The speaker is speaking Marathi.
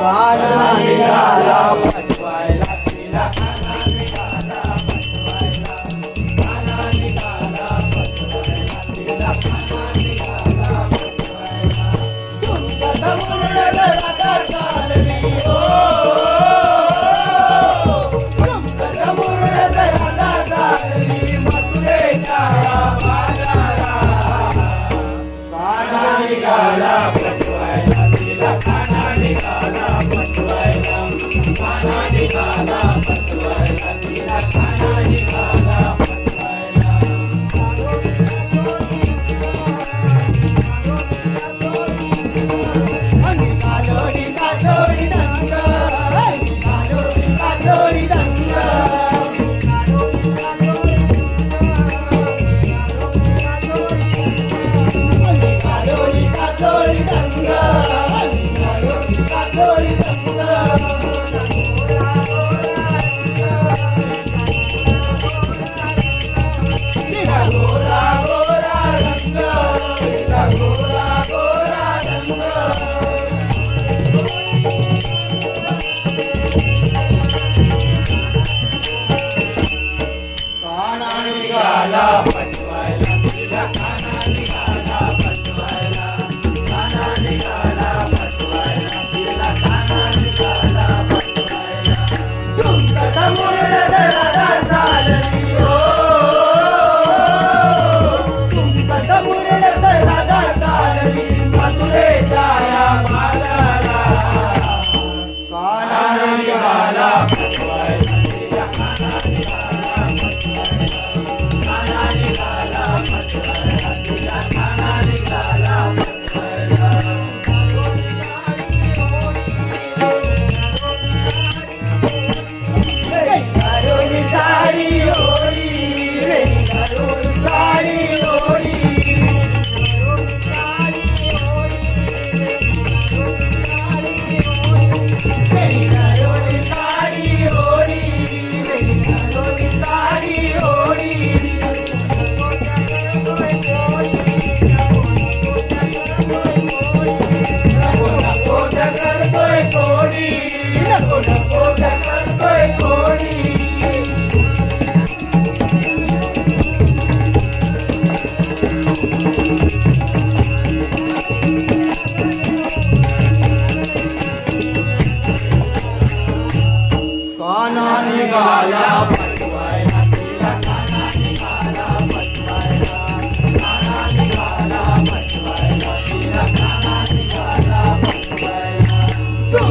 काना निघाला पटवायला तिला काना निघाला पटवायला काना निघाला पटवायला तिला काना निघाला पटवायला तुमचा मुरड राधा चालली हो तुमचा मुरड राधा चालली मथुरेच्या बाजारा काना निघाला पटवायला तिला काना निघाला पटवायला काना निघाला पटवायला तिला काना निघाला पटवायला कालोडी कालोडी दंग कालोडी कालोडी दंग कालोडी कालोडी दंग कालोडी कालोडी दंग तिला गोरा गोरा रंग तिला गोरा गोरा रंग काना निघाला पटवायला तिला काना निघाला पटवायला काना निघाला पटवायला तिला काना निघाला पटवायला तुमचा मुरड राधा चालली हो तुमचा मुरड राधा चालली मथुरेच्या बाजारा काना निघाला पटवायला तिला काना निघाला काना निघाला पटवायला तिला काना निघाला पटवायला कारोली साडी ओढी रे कारोली साडी ओढी कारोली साडी ओढी रे कारोली साडी ओढी नको करतोय कोणी नको करतोय कोणी काना निघाला